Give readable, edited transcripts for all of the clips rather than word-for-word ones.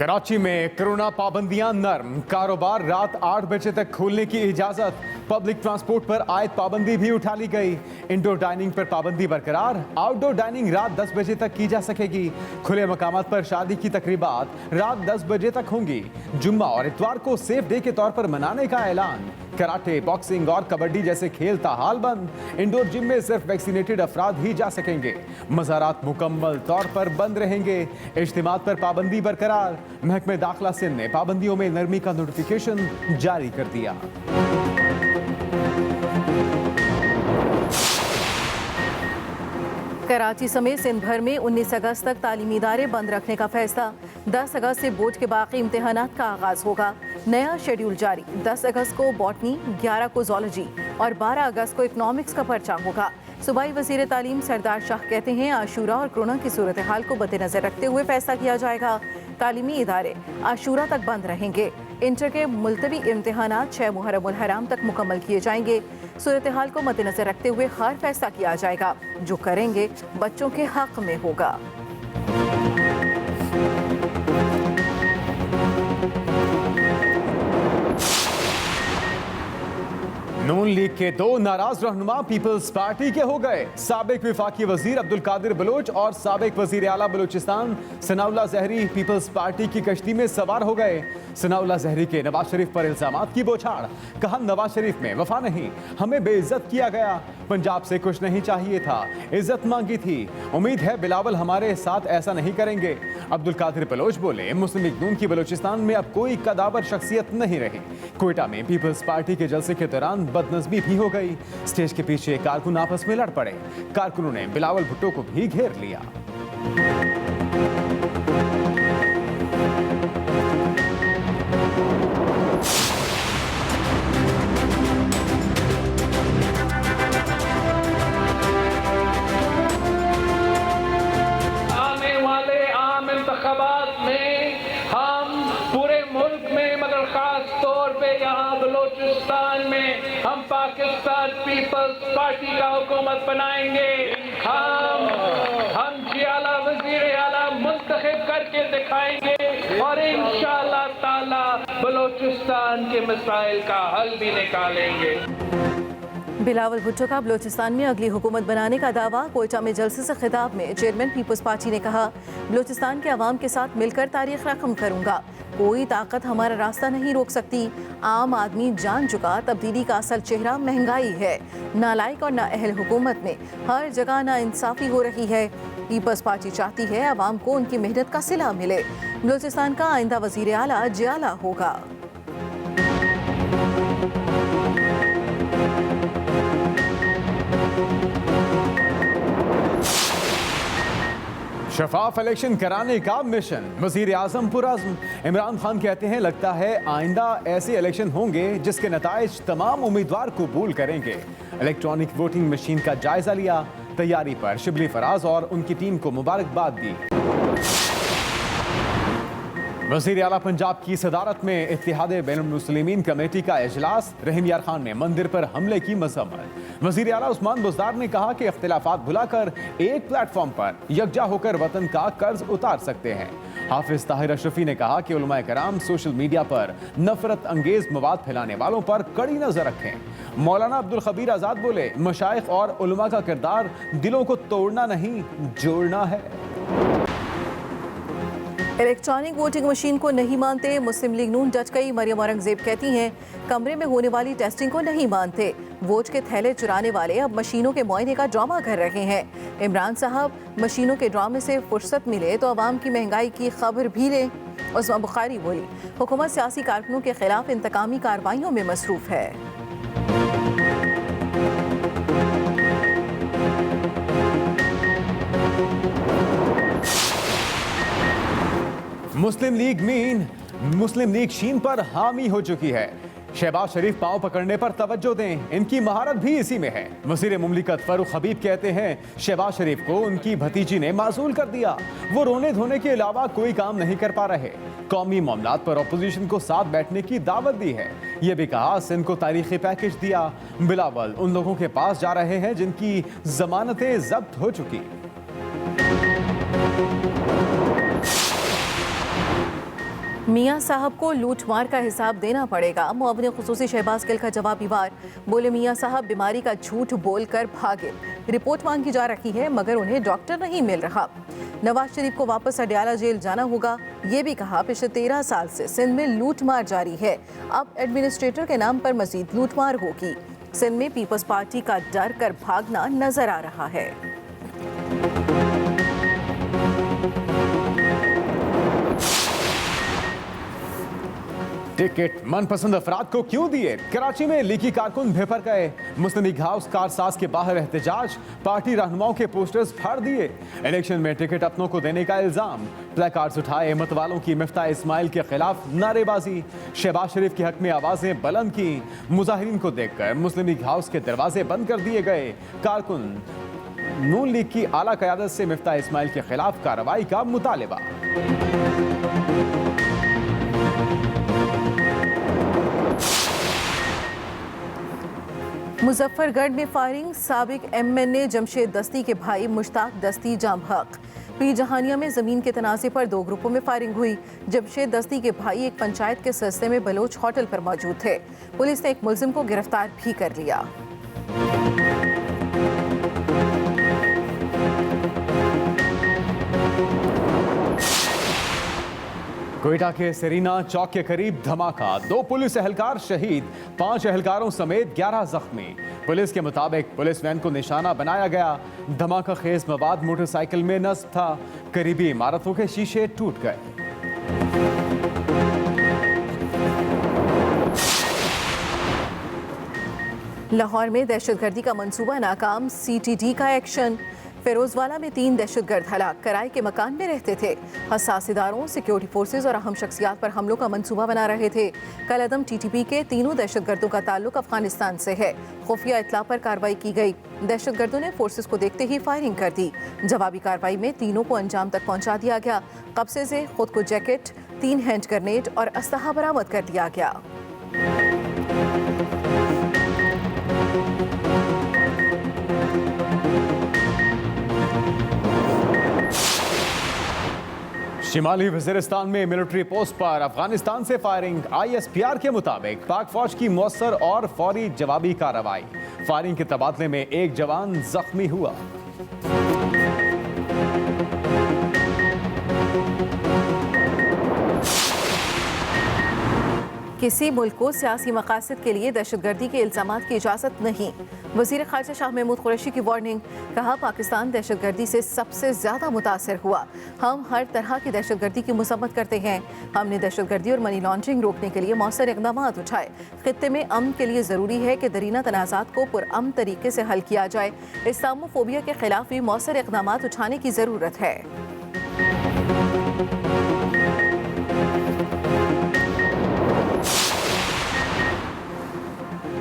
कराची में कोरोना पाबंदियां नरम, कारोबार रात 8 बजे तक खोलने की इजाजत। पब्लिक ट्रांसपोर्ट पर आयद पाबंदी भी उठा ली गई। इंडोर डाइनिंग पर पाबंदी बरकरार, आउटडोर डाइनिंग रात 10 बजे तक की जा सकेगी। खुले मकामात पर शादी की तकरीबात रात 10 बजे तक होंगी। जुम्मा और इतवार को सेफ डे के तौर पर मनाने का ऐलान। कराटे, बॉक्सिंग और कबड्डी जैसे खेल ताहाल बंद। इंडोर जिम में सिर्फ वैक्सीनेटेड अफराद ही जा सकेंगे। मज़ारात मुकम्मल तौर पर बंद रहेंगे। इज्तिमात पर पाबंदी बरकरार। महकमे दाखिला सिंध ने पाबंदियों में नरमी का नोटिफिकेशन जारी कर दिया। कराची समेत सिंध भर में 19 अगस्त तक तालीमी इदारे बंद रखने का फैसला। 10 अगस्त से बोर्ड के बाकी इम्तिहानात का आगाज होगा। नया शेड्यूल जारी। 10 अगस्त को बॉटनी, 11 को जोलॉजी और 12 अगस्त को इकनॉमिक्स का पर्चा होगा। सूबाई वज़ीर तालीम सरदार शाह कहते हैं आशूरा और कोरोना की सूरत हाल को मद्देनजर रखते हुए फैसला किया जाएगा। तालीमी इदारे आशूरा तक बंद रहेंगे। इंटर के मुलतवी इम्तिहानात 6 मुहर्रम उल हराम तक मुकम्मल किए जाएंगे। सूरत हाल को मद्देनजर रखते हुए हर फैसला किया जाएगा जो करेंगे बच्चों के हक में होगा। नून लीग के 2 नाराज रहनुमा पीपल्स पार्टी के हो गए। साबिक विफाकी वजीर अब्दुल कादिर बलोच और साबिक वजीर आला बलूचिस्तान सनाउल्लाह जहरी पीपल्स पार्टी की कश्ती में सवार हो गए। सनाउल्लाह जहरी के नवाज शरीफ पर इल्जामात की बौछार। कहा नवाज शरीफ में वफा नहीं, हमें बेइज्जत किया गया। पंजाब से कुछ नहीं चाहिए था, इज्जत मांगी थी। उम्मीद है बिलावल हमारे साथ ऐसा नहीं करेंगे। अब्दुल कादिर बलोच बोले मुस्लिम लीग नून की बलूचिस्तान में अब कोई कदावर शख्सियत नहीं रही। कोयटा में पीपल्स पार्टी के जलसे के दौरान बदनज़मी भी हो गई। स्टेज के पीछे कारकुन आपस में लड़ पड़े। कारकुनों ने बिलावल भुट्टो को भी घेर लिया। आने वाले आम इंतखाबात में हम पूरे मुल्क में मगर खास तौर पे यहाँ बलूचिस्तान में हम पाकिस्तान पीपल्स पार्टी का हुकूमत बनाएंगे। हम जियाला वजीर आला मुंतखब करके दिखाएंगे और इंशाअल्लाह ताला बलूचिस्तान के मसाइल का हल भी निकालेंगे। बिलावल भुट्टो का बलूचिस्तान में अगली हुकूमत बनाने का दावा। कोयटा में जलसे से खिताब में चेयरमैन पीपल्स पार्टी ने कहा बलूचिस्तान के अवाम के साथ मिलकर तारीख रकम करूंगा। कोई ताकत हमारा रास्ता नहीं रोक सकती। आम आदमी जान चुका तब्दीली का असल चेहरा महंगाई है। नालायक और नाअहल हुकूमत में हर जगह नाइंसाफी हो रही है। पीपल्स पार्टी चाहती है अवाम को उनकी मेहनत का सिला मिले। बलूचिस्तान का आइंदा वजीर आला जियाला होगा। शफाफ इलेक्शन कराने का मिशन। वजीर आजम पुरअज़्म। इमरान खान कहते हैं लगता है आइंदा ऐसे इलेक्शन होंगे जिसके नताइज तमाम उम्मीदवार कबूल करेंगे। इलेक्ट्रॉनिक वोटिंग मशीन का जायजा लिया। तैयारी पर शिबली फराज और उनकी टीम को मुबारकबाद दी। वज़ीर आला पंजाब की सदारत में इत्तेहाद बैनुल मुस्लिमीन कमेटी का इजलास। रहीम यार खान ने मंदिर पर हमले की मज़म्मत। वज़ीर आला उस्मान बुज़दार ने कहा कि इख्तिलाफात भुलाकर एक प्लेटफॉर्म पर यकजा होकर वतन का कर्ज उतार सकते हैं। हाफिज ताहिर अशरफी ने कहा कि उलमाए कराम सोशल मीडिया पर नफरत अंगेज मवाद फैलाने वालों पर कड़ी नजर रखें। मौलाना अब्दुल खबीर आज़ाद बोले मशाइख और उलमा का किरदार दिलों को तोड़ना नहीं जोड़ना है। इलेक्ट्रॉनिक वोटिंग मशीन को नहीं मानते मुस्लिम लीग नून डट गई। मरियम औरंगजेब कहती हैं कमरे में होने वाली टेस्टिंग को नहीं मानते। वोट के थैले चुराने वाले अब मशीनों के मुआयने का ड्रामा कर रहे हैं। इमरान साहब मशीनों के ड्रामे से फुर्सत मिले तो अवाम की महंगाई की खबर भी लें। उस्मा बुखारी बोली हुकूमत सियासी कारकुनों के खिलाफ इंतकामी कार्रवाइयों में मसरूफ है। मुस्लिम लीग शीन पर हामी हो चुकी है। शहबाज शरीफ पांव पकड़ने पर तवज्जो दें, इनकी महारत भी इसी में है। वज़ीर मुमलिकत फारूक हबीब कहते हैं शहबाज शरीफ को उनकी भतीजी ने मासूल कर दिया। वो रोने धोने के अलावा कोई काम नहीं कर पा रहे। कौमी मामलात पर अपोजिशन को साथ बैठने की दावत दी है। ये भी कहा सिंध को तारीखी पैकेज दिया। बिलावल उन लोगों के पास जा रहे हैं जिनकी जमानतें जब्त हो चुकी। मियां साहब को लूटमार का हिसाब देना पड़ेगा। मुअव्विन खुसूसी शहबाज गिल का जवाबी वार। बोले मियां साहब बीमारी का झूठ बोलकर भागे। रिपोर्ट मांगी जा रही है मगर उन्हें डॉक्टर नहीं मिल रहा। नवाज शरीफ को वापस अडयाला जेल जाना होगा। ये भी कहा पिछले 13 साल से सिंध में लूटमार जारी है, अब एडमिनिस्ट्रेटर के नाम पर मजीद लूटमार होगी। सिंध में पीपल्स पार्टी का डर कर भागना नजर आ रहा है। टिकट मनपसंद अफराद को क्यों दिए? कराची में लीकी कारकुन बेपर गए। मुस्लिम लीग हाउस कारसाज के बाहर एहतजाज, पार्टी रहनुमाओं के पोस्टर्स फाड़ दिए। इलेक्शन में टिकट अपनों को देने का इल्जाम, प्लेकार्ड्स उठाए मतवालों की मिफ्ता इस्माइल के खिलाफ नारेबाजी। शहबाज शरीफ के हक में आवाजें बुलंद की। मुजाहिरीन को देखकर मुस्लिम लीग हाउस के दरवाजे बंद कर दिए गए। कारकुन नून लीग की आला क़यादत से मिफ्ता इस्माइल के खिलाफ कार्रवाई का मुतालिबा। मुजफ्फरगढ़ में फायरिंग, साबिक एमएनए जमशेद दस्ती के भाई मुश्ताक दस्ती जाम हक। पीर जहानिया में जमीन के तनाज़े पर 2 ग्रुपों में फायरिंग हुई। जमशेद दस्ती के भाई एक पंचायत के सस्ते में बलोच होटल पर मौजूद थे। पुलिस ने एक मुलजिम को गिरफ्तार भी कर लिया। कोयटा के सेरीना चौक के करीब धमाका, 2 पुलिस एहलकार शहीद, 5 एहलकारों समेत 11 जख्मी। पुलिस के मुताबिक पुलिस वैन को निशाना बनाया गया। धमाका खेज मवाद मोटरसाइकिल में नस्ब था। करीबी इमारतों के शीशे टूट गए। लाहौर में दहशतगर्दी का मंसूबा नाकाम, सीटीडी का एक्शन। फिरोजवाला में 3 दहशतगर्द हलाक, किराए के मकान में रहते थे। हसास इदारों, सिक्योरिटी फोर्सेज और अहम शख्सियात पर हमलों का मंसूबा बना रहे थे। कलअदम टीटीपी के तीनों दहशतगर्दों का ताल्लुक अफगानिस्तान से है। खुफिया इत्तला पर कार्रवाई की गई। दहशतगर्दों ने फोर्सेज को देखते ही फायरिंग कर दी। जवाबी कार्रवाई में तीनों को अंजाम तक पहुंचा दिया गया। कब्जे से खुद को जैकेट, 3 हैंड ग्रेनेड और असलहा बरामद कर लिया गया। शिमाली वजीरिस्तान में मिलिट्री पोस्ट पर अफगानिस्तान से फायरिंग। ISPR के मुताबिक पाक फौज की मौसर और फौरी जवाबी कार्रवाई। फायरिंग के तबादले में एक जवान जख्मी हुआ। किसी मुल्क को सियासी मकासद के लिए दहशतगर्दी के इल्जामात की इजाज़त नहीं। वज़ीर ख़ारजा शाह महमूद कुरैशी की वार्निंग। कहा पाकिस्तान दहशतगर्दी से सबसे ज़्यादा मुतासर हुआ। हम हर तरह की दहशतगर्दी की मसम्मत करते हैं। हमने दहशतगर्दी और मनी लॉन्ड्रिंग रोकने के लिए मौसर इक़दाम उठाए। खित्ते में अमन के लिए ज़रूरी है कि दरीना तनाज़ात को पुरअमन तरीके से हल किया जाए। इस्लामोफोबिया के खिलाफ भी मौसर इक़दाम उठाने की ज़रूरत है।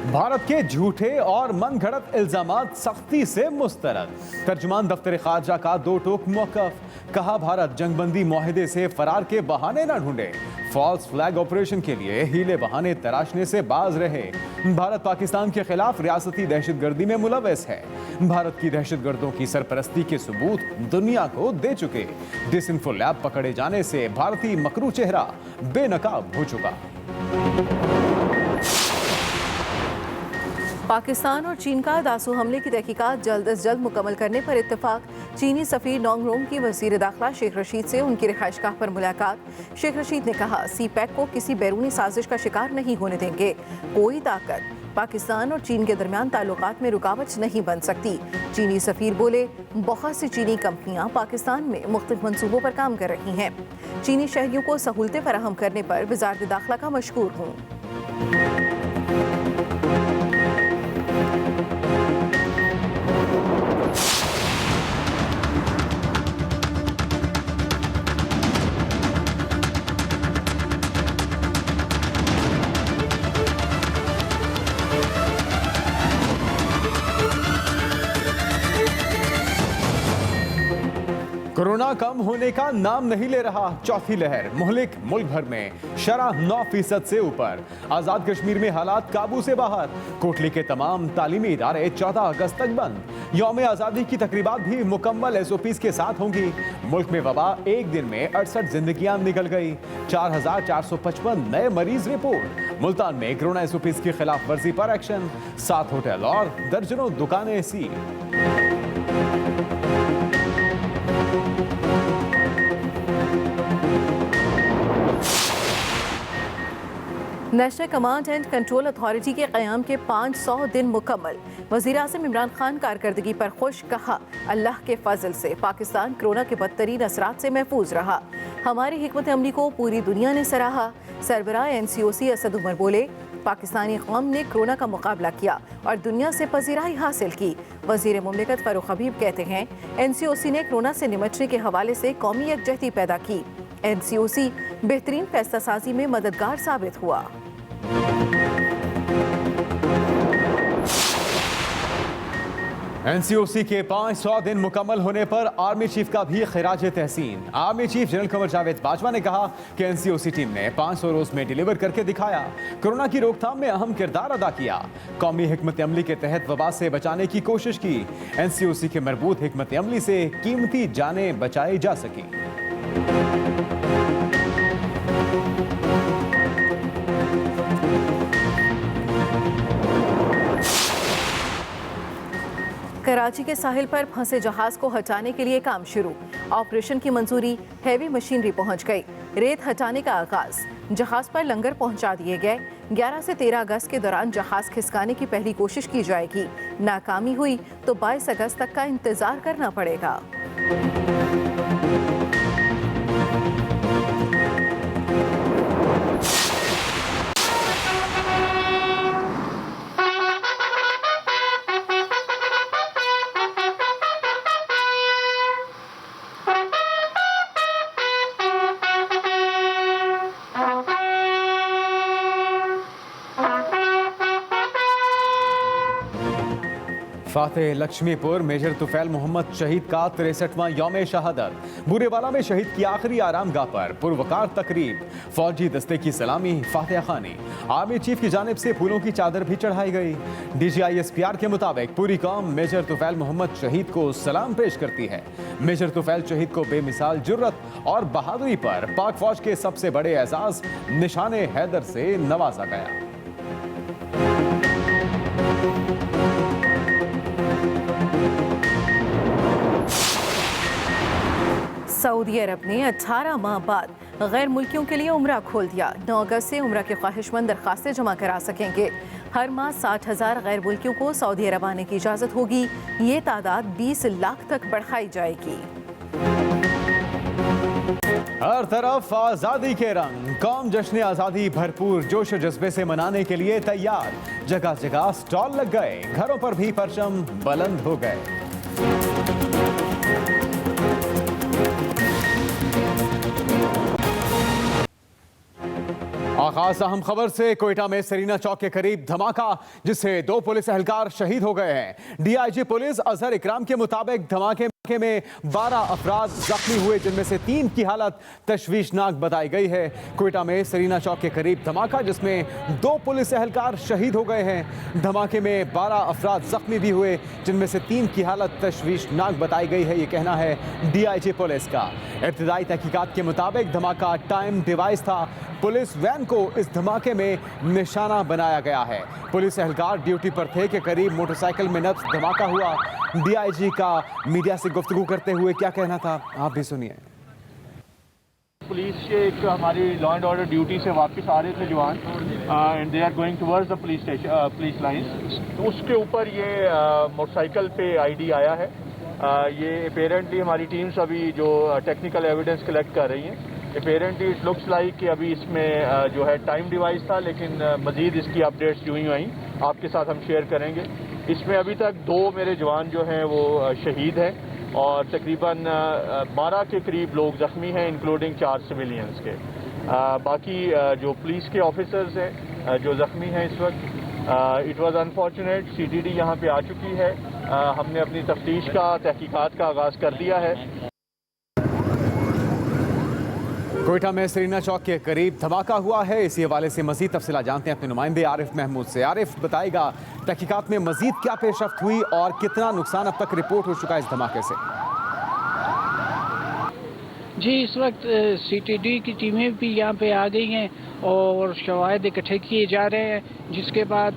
भारत के झूठे और मनगढ़ंत इल्जामात सख्ती से मुस्तरद। तर्जुमान दफ्तर खारजा का 2 टोक मौक़िफ़। कहा भारत जंगबंदी मुआहिदे से फरार के बहाने न ढूंढे। फॉल्स फ्लैग ऑपरेशन के लिए हीले बहाने तराशने से बाज रहे। भारत पाकिस्तान के खिलाफ रियासती दहशतगर्दी में मुलव्वस है। भारत की दहशतगर्दों की सरपरस्ती के सबूत दुनिया को दे चुके। डिसइंफो लैब पकड़े जाने से भारतीय मकरू चेहरा बेनकाब हो चुका। पाकिस्तान और चीन का दासू हमले की तहकीकात जल्द अज जल्द मुकम्मल करने पर इत्तेफाक। चीनी सफीर नोंगरोंग की वज़ीर दाखिला शेख रशीद से उनकी रिहाइशगाह पर मुलाकात। शेख रशीद ने कहा CPEC को किसी बैरूनी साजिश का शिकार नहीं होने देंगे। कोई ताकत पाकिस्तान और चीन के दरमियान ताल्लुकात में रुकावट नहीं बन सकती। चीनी सफीर बोले बहुत सी चीनी कंपनियां पाकिस्तान में मुख्तलिफ मंसूबों पर काम कर रही हैं। चीनी शहरियों को सहूलतें फराहम करने पर वज़ारत दाखिला का मशकूर हूँ। कोरोना कम होने का नाम नहीं ले रहा। चौथी लहर मुल्क भर में शरह 9% से ऊपर। आजाद कश्मीर में हालात काबू से बाहर। कोटली के तमाम तालीमी इदारे 14 अगस्त तक बंद। यौम आजादी की तकरीबात भी मुकम्मल SOPs के साथ होंगी। मुल्क में वबा एक दिन में 68 जिंदगियां निकल गई। 4455 नए मरीज रिपोर्ट। मुल्तान में कोरोना SOPs की खिलाफ वर्जी पर एक्शन। 7 होटल और दर्जनों दुकानें seal. National command and control authority के क़याम के 500 दिन मुकम्मल। वज़ीर-ए-आज़म इमरान खान कारकर्दगी पर खुश, कहा अल्लाह के फजल से पाकिस्तान कोरोना के बदतरीन असरात से महफूज रहा। हमारी हिकमत अमली को पूरी दुनिया ने सराहा। सरबराह NCOC असद उमर बोले, पाकिस्तानी कौम ने कोरोना का मुकाबला किया और दुनिया से पजीराई हासिल की। वज़ीर मुमलिकत फ़ारूक हबीब कहते हैं, NCOC ने कोरोना से निमटने के हवाले से कौमी यकजहती पैदा की। NCOC बेहतरीन फैसला साजी में मददगार साबित हुआ। NCOC के 500 दिन मुकम्मल होने पर आर्मी चीफ का भी खिराज तहसीन। Army chief general Qamar Javed Bajwa ने कहा कि NCOC टीम ने 500 रोज में डिलीवर करके दिखाया। कोरोना की रोकथाम में अहम किरदार अदा किया। कौमी हिकमत अमली के तहत वबा से बचाने की कोशिश की। NCOC के मरबूत हिकमत अमली से कीमती जानें बचाई जा सकी। कराची के साहिल पर फंसे जहाज को हटाने के लिए काम शुरू। ऑपरेशन की मंजूरी, हैवी मशीनरी पहुंच गई। रेत हटाने का आगाज। जहाज पर लंगर पहुंचा दिए गए। 11 से 13 अगस्त के दौरान जहाज खिसकाने की पहली कोशिश की जाएगी। नाकामी हुई तो 22 अगस्त तक का इंतजार करना पड़ेगा। फातेह लक्ष्मीपुर मेजर तुफैल मोहम्मद शहीद का 63वां यौम शहादत। बुरेवाला में शहीद की आखिरी आरामगाह पर पुरवकार तकरीब। फौजी दस्ते की सलामी, फातेह खानी। आर्मी चीफ की जानिब से फूलों की चादर भी चढ़ाई गई। DGI SPR के मुताबिक पूरी कौम मेजर तुफैल मोहम्मद शहीद को सलाम पेश करती है। मेजर तुफैल शहीद को बेमिसाल जुर्रत और बहादुरी पर पाक फौज के सबसे बड़े एजाज निशाने हैदर से नवाजा गया। सऊदी अरब ने 18 माह बाद गैर मुल्कियों के लिए उम्रा खोल दिया। 9 अगस्त से उम्रा के ख्वाहिशमंद दरखास्तें जमा करा सकेंगे। हर माह 60,000 गैर मुल्कियों को सऊदी अरब आने की इजाज़त होगी। ये तादाद 20 लाख तक बढ़ाई जाएगी। हर तरफ आजादी के रंग। कौम जश्न आजादी भरपूर जोश जज्बे से मनाने के लिए तैयार। जगह जगह स्टॉल लग गए। घरों पर भी परचम बुलंद हो गए। आगाज अहम खबर से। कोयटा में सरीना चौक के करीब धमाका, जिससे 2 पुलिस एहलकार शहीद हो गए हैं। DIG पुलिस अजहर इकराम के मुताबिक धमाके में 12 अफराद जख्मी हुए, जिनमें से 3 की हालत तशवीशनाक बताई गई है। कोयटा में सरीना चौक के करीब धमाका, जिसमें 2 पुलिस एहलकार शहीद हो गए हैं। धमाके में 12 अफराद जख्मी भी हुए, जिनमें से 3 की हालत तशवीशनाक बताई गई है। ये कहना है DIG पुलिस का। इब्तिदाई तहकीकात के मुताबिक धमाका टाइम डिवाइस था। पुलिस वैन को इस धमाके में निशाना बनाया गया है। पुलिस एहलकार ड्यूटी पर थे कि करीब मोटरसाइकिल में नफ्स धमाका हुआ। DIG का मीडिया से गुफ्तगू करते हुए क्या कहना था, आप भी सुनिए। पुलिस के एक हमारी लॉ एंड ऑर्डर ड्यूटी से वापस आ रहे थे जवान, and they are going towards the police line. तो उसके ऊपर ये मोटरसाइकिल पे ID आया है। ये अपेरेंटली हमारी टीम्स अभी जो टेक्निकल एविडेंस कलेक्ट कर रही हैं। अपेरेंटली इट लुक्स लाइक कि अभी इसमें जो है टाइम डिवाइस था, लेकिन मज़ीद इसकी अपडेट्स जो हुई आई आपके साथ हम शेयर करेंगे। इसमें अभी तक 2 मेरे जवान जो हैं वो शहीद हैं और तकरीबन 12 के करीब लोग ज़ख्मी हैं, इंक्लूडिंग 4 सिविलियंस के। बाकी जो पुलिस के ऑफिसर्स हैं जो ज़ख्मी हैं इस वक्त। इट वाज अनफॉर्चुनेट, CTD यहाँ पे आ चुकी है। हमने अपनी तफ्तीश का, तहकीकात का आगाज़ कर दिया है। कोयटा में सरीना चौक के करीब धमाका हुआ है। इसी हवाले से मजीद तफसीलात जानते हैं अपने नुमाइंदे आरिफ महमूद से। आरिफ बताएगा तहकीकात में मजीद क्या पेशरफ्त हुई और कितना नुकसान अब तक रिपोर्ट हो चुका है इस धमाके से। जी, इस वक्त सीटीडी की टीमें भी यहाँ पे आ गई हैं और शवाहिद इकट्ठे किए जा रहे हैं, जिसके बाद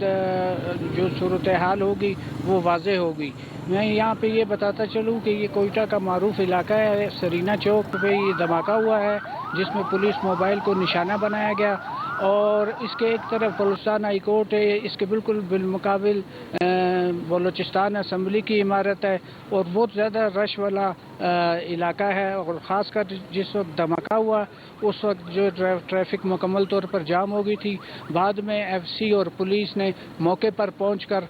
जो सूरत हाल होगी वो वाज़ेह होगी। मैं यहाँ पे ये बताता चलूँ कि ये कोयटा का मारूफ इलाका है। सरीना चौक पे ये धमाका हुआ है जिसमें पुलिस मोबाइल को निशाना बनाया गया और इसके एक तरफ बलूचिस्तान हाई कोर्ट है, इसके बिल्कुल बिलमुकाबिल बलूचिस्तान असम्बली की इमारत है और बहुत ज़्यादा रश वाला इलाका है। और ख़ासकर जिस वक्त धमाका हुआ उस वक्त जो ट्रैफिक मुकम्मल तौर पर जाम हो गई थी। बाद में एफसी और पुलिस ने मौके पर पहुंचकर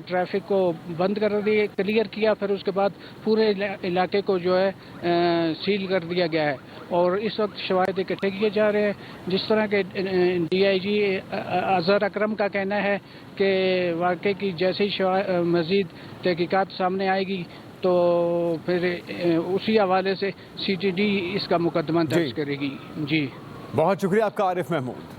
ट्रैफिक को बंद कर दिया, क्लियर किया। फिर उसके बाद पूरे इलाके को जो है सील कर दिया गया है और इस वक्त शवाहिद इकट्ठे किए जा रहे हैं। जिस तरह के डीआईजी अजहर अकरम का कहना है कि वाक़े की जैसे ही मज़ीद तहकीकात सामने आएगी तो फिर उसी हवाले से सीटीडी इसका मुकदमा दर्ज करेगी। जी, बहुत शुक्रिया आपका आरिफ महमूद।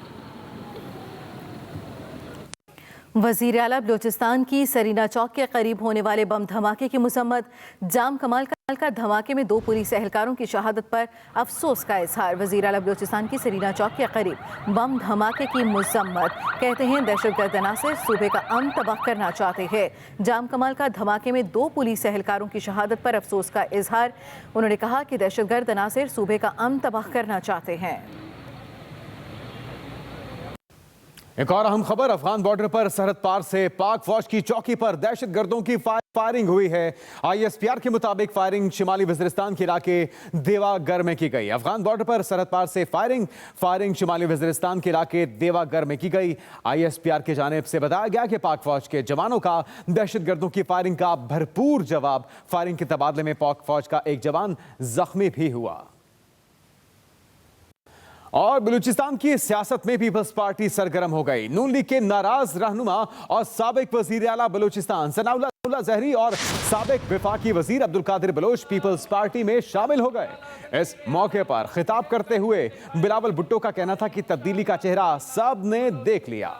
वज़ीर आला बलूचिस्तान की सरीना चौक के करीब होने वाले बम धमाके की मुसम्मत। जाम कमाल का धमाके में 2 पुलिस एहलकारों की शहादत पर अफसोस का इजहार। वज़ीर आला बलूचिस्तान की सरीना चौक के करीब बम धमाके की मुसम्मत। कहते हैं दहशतगर्द अनासर सूबे का अमन तबाह करना चाहते हैं। जाम कमाल का धमाके में 2 पुलिस एहलकारों की शहादत पर अफसोस का इजहार। उन्होंने कहा कि दहशतगर्द अनासर सूबे का अमन तबाह करना चाहते हैं। एक और अहम खबर, अफगान बॉर्डर पर सरहद पार से पाक फौज की चौकी पर दहशतगर्दों की फायरिंग हुई है। ISPR के मुताबिक फायरिंग शिमाली वज़ीरिस्तान के इलाके देवागर में की गई। अफगान बॉर्डर पर सरहद पार से फायरिंग शिमाली वज़ीरिस्तान के इलाके देवागर में की गई। ISPR की जानिब से बताया गया कि पाक फौज के जवानों का दहशतगर्दों की फायरिंग का भरपूर जवाब। फायरिंग के तबादले में पाक फौज का एक जवान जख्मी भी हुआ। और बलूचिस्तान की सियासत में पीपल्स पार्टी सरगर्म हो गई। नून लीग के नाराज रहनुमा और साबिक वजीर आला बलूचिस्तान सनाउल्लाह ज़हरी और साबिक वफाकी वजीर अब्दुल कादिर बलोच पीपल्स पार्टी में शामिल हो गए। इस मौके पर खिताब करते हुए बिलावल भुट्टो का कहना था कि तब्दीली का चेहरा सब ने देख लिया।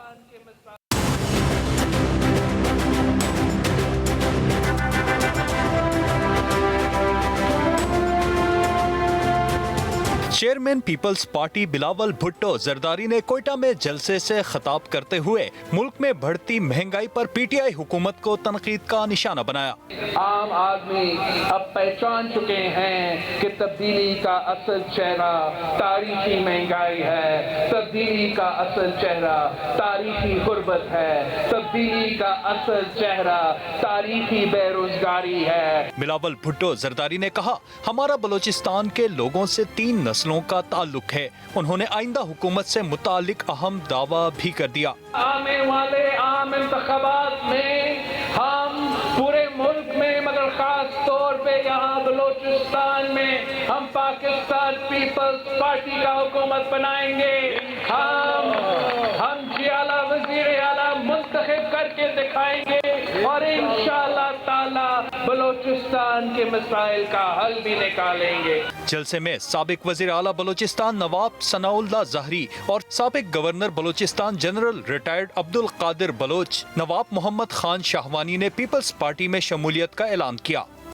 Chairman Peoples Party Bilawal Bhutto Zardari ने कोयटा में जलसे से खिताब करते हुए मुल्क में बढ़ती महंगाई पर पीटीआई हुकूमत को तनकीद का निशाना बनाया। आम आदमी अब पहचान चुके हैं कि तब्दीली का असल चेहरा तारीखी महंगाई है, तब्दीली का असल चेहरा तारीखी गुर्बत है, तब्दीली का असल चेहरा तारीखी बेरोजगारी है। बिलावल भुट्टो जरदारी ने कहा, हमारा बलूचिस्तान के लोगों से 3 नस्लों का ताल्लुक है। उन्होंने आइंदा हुकूमत से मुतालिक अहम दावा भी कर दिया। आने वाले आम इंतखाबात में हम पूरे मुल्क में मगर खास तौर पे यहाँ बलूचिस्तान में हम पाकिस्तान पीपल्स पार्टी का हुकूमत बनाएंगे। हम जियाला वजीर आला मुंतखब करके दिखाएंगे और इंशाअल्लाह ताला बलूचिस्तान के मसाइल का हल भी निकालेंगे। जलसे में साबिक वजीर आला बलूचिस्तान नवाब सनाउल्लाह ज़हरी और साबिक governor Balochistan general retired Abdul Qadir Baloch Nawab Mohammad Khan Shahwani ने पीपल्स पार्टी में शमूलियत का ऐलान किया।